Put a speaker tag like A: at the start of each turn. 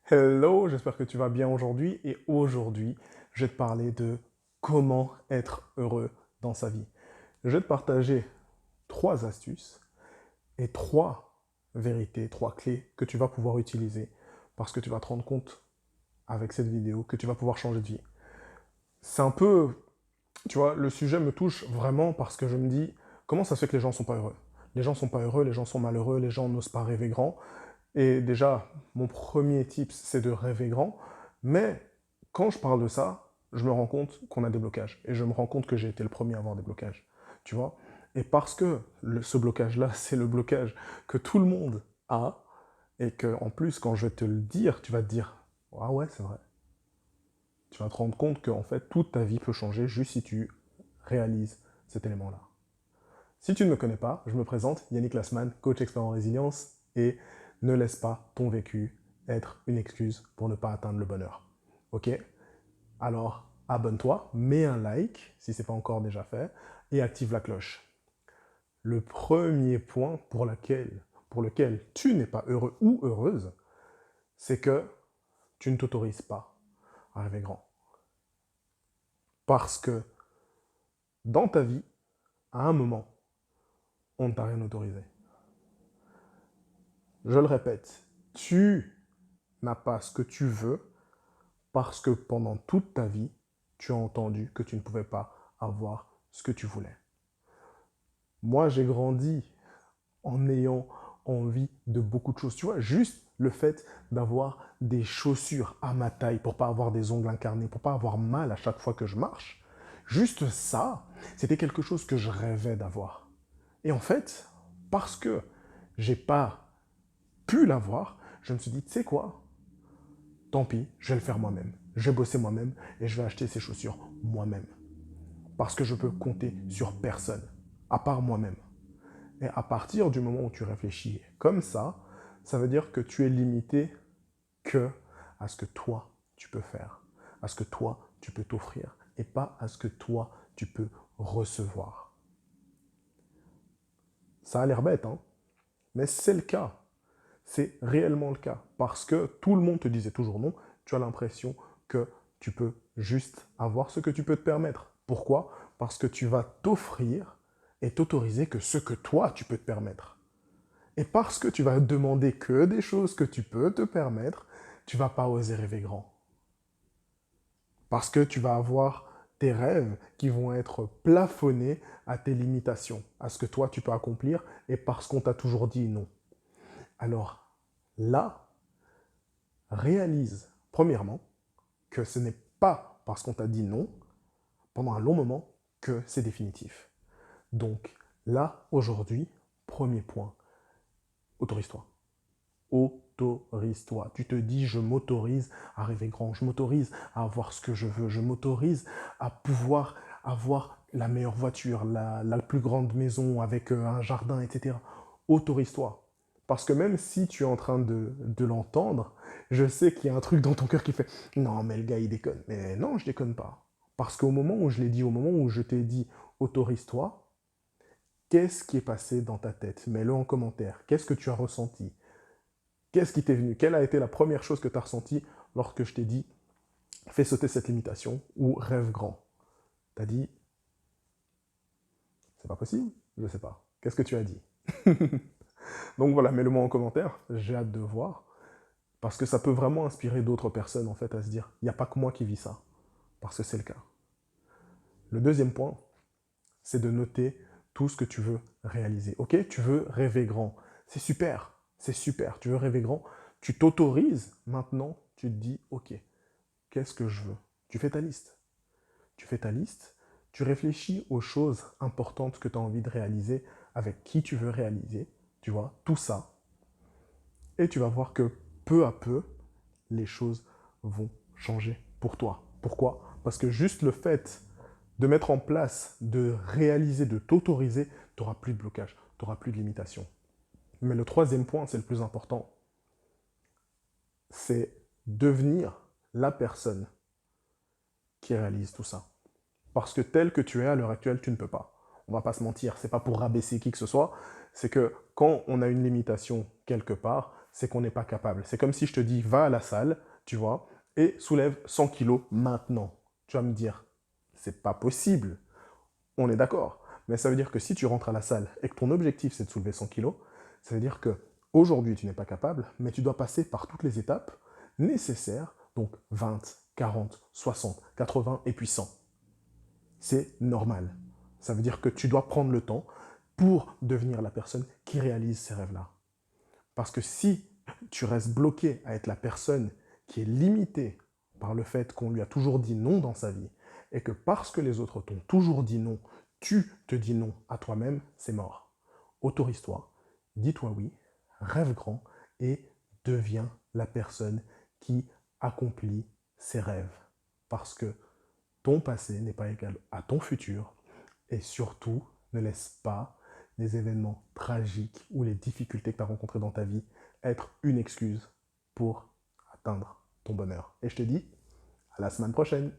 A: Hello, j'espère que tu vas bien aujourd'hui et aujourd'hui, je vais te parler de comment être heureux dans sa vie. Je vais te partager trois astuces et trois vérités, trois clés que tu vas pouvoir utiliser parce que tu vas te rendre compte avec cette vidéo que tu vas pouvoir changer de vie. C'est un peu, tu vois, le sujet me touche vraiment parce que je me dis comment ça se fait que les gens ne sont pas heureux. Les gens ne sont pas heureux, les gens sont malheureux, les gens n'osent pas rêver grand. Et déjà, mon premier tip, c'est de rêver grand. Mais quand je parle de ça, je me rends compte qu'on a des blocages. Et je me rends compte que j'ai été le premier à avoir des blocages. Tu vois. Et parce que ce blocage-là, c'est le blocage que tout le monde a, et que en plus, quand je vais te le dire, tu vas te dire, ah ouais, c'est vrai. Tu vas te rendre compte qu'en fait, toute ta vie peut changer juste si tu réalises cet élément-là. Si tu ne me connais pas, je me présente, Yannick Lassman, coach expert en résilience, et ne laisse pas ton vécu être une excuse pour ne pas atteindre le bonheur. Ok? Alors, abonne-toi, mets un like si ce n'est pas encore déjà fait, et active la cloche. Le premier point pour lequel tu n'es pas heureux ou heureuse, c'est que tu ne t'autorises pas à rêver grand. Parce que dans ta vie, à un moment, on ne t'a rien autorisé. Je le répète, tu n'as pas ce que tu veux parce que pendant toute ta vie, tu as entendu que tu ne pouvais pas avoir ce que tu voulais. Moi, j'ai grandi en ayant envie de beaucoup de choses. Tu vois, juste le fait d'avoir des chaussures à ma taille pour pas avoir des ongles incarnés, pour pas avoir mal à chaque fois que je marche, juste ça, c'était quelque chose que je rêvais d'avoir. Et en fait, parce que j'ai pas pu l'avoir, je me suis dit, tu sais quoi? Tant pis, je vais le faire moi-même. Je vais bosser moi-même et je vais acheter ces chaussures moi-même. Parce que je peux compter sur personne, à part moi-même. Et à partir du moment où tu réfléchis comme ça veut dire que tu es limité que à ce que toi, tu peux faire, à ce que toi, tu peux t'offrir, et pas à ce que toi, tu peux recevoir. Ça a l'air bête, hein? Mais c'est le cas. C'est réellement le cas. Parce que tout le monde te disait toujours non, tu as l'impression que tu peux juste avoir ce que tu peux te permettre. Pourquoi? Parce que tu vas t'offrir et t'autoriser que ce que toi, tu peux te permettre. Et parce que tu vas demander que des choses que tu peux te permettre, tu vas pas oser rêver grand. Parce que tu vas avoir tes rêves qui vont être plafonnés à tes limitations, à ce que toi, tu peux accomplir, et parce qu'on t'a toujours dit non. Alors là, réalise, premièrement, que ce n'est pas parce qu'on t'a dit non pendant un long moment que c'est définitif. Donc là, aujourd'hui, premier point, autorise-toi. Autorise-toi. Tu te dis, je m'autorise à rêver grand, je m'autorise à avoir ce que je veux, je m'autorise à pouvoir avoir la meilleure voiture, la plus grande maison avec un jardin, etc. Autorise-toi. Parce que même si tu es en train de l'entendre, je sais qu'il y a un truc dans ton cœur qui fait non, mais le gars il déconne. Mais non, je déconne pas. Parce qu'au moment où je l'ai dit, au moment où je t'ai dit autorise-toi, qu'est-ce qui est passé dans ta tête? Mets-le en commentaire. Qu'est-ce que tu as ressenti? Qu'est-ce qui t'est venu? Quelle a été la première chose que tu as ressentie lorsque je t'ai dit fais sauter cette limitation ou rêve grand? Tu as dit c'est pas possible? Je sais pas. Qu'est-ce que tu as dit? Donc voilà, mets-le-moi en commentaire, j'ai hâte de voir. Parce que ça peut vraiment inspirer d'autres personnes en fait à se dire il n'y a pas que moi qui vis ça. Parce que c'est le cas. Le deuxième point, c'est de noter tout ce que tu veux réaliser. Ok, tu veux rêver grand. C'est super, c'est super. Tu veux rêver grand. Tu t'autorises maintenant, tu te dis ok, qu'est-ce que je veux? Tu fais ta liste. Tu fais ta liste, tu réfléchis aux choses importantes que tu as envie de réaliser, avec qui tu veux réaliser, tu vois, tout ça. Et tu vas voir que peu à peu, les choses vont changer pour toi. Pourquoi? Parce que juste le fait de mettre en place, de réaliser, de t'autoriser, tu n'auras plus de blocage, tu n'auras plus de limitation. Mais le troisième point, c'est le plus important, c'est devenir la personne qui réalise tout ça. Parce que tel que tu es à l'heure actuelle, tu ne peux pas. On va pas se mentir, c'est pas pour rabaisser qui que ce soit, c'est que quand on a une limitation quelque part, c'est qu'on n'est pas capable. C'est comme si je te dis, va à la salle, tu vois, et soulève 100 kilos maintenant. Tu vas me dire, c'est pas possible. On est d'accord. Mais ça veut dire que si tu rentres à la salle et que ton objectif c'est de soulever 100 kilos, ça veut dire que aujourd'hui tu n'es pas capable, mais tu dois passer par toutes les étapes nécessaires, donc 20, 40, 60, 80 et puis 100. C'est normal. Ça veut dire que tu dois prendre le temps pour devenir la personne qui réalise ces rêves-là. Parce que si tu restes bloqué à être la personne qui est limitée par le fait qu'on lui a toujours dit non dans sa vie, et que parce que les autres t'ont toujours dit non, tu te dis non à toi-même, c'est mort. Autorise-toi, dis-toi oui, rêve grand et deviens la personne qui accomplit ses rêves. Parce que ton passé n'est pas égal à ton futur et surtout, ne laisse pas les événements tragiques ou les difficultés que tu as rencontrées dans ta vie être une excuse pour atteindre ton bonheur. Et je te dis à la semaine prochaine.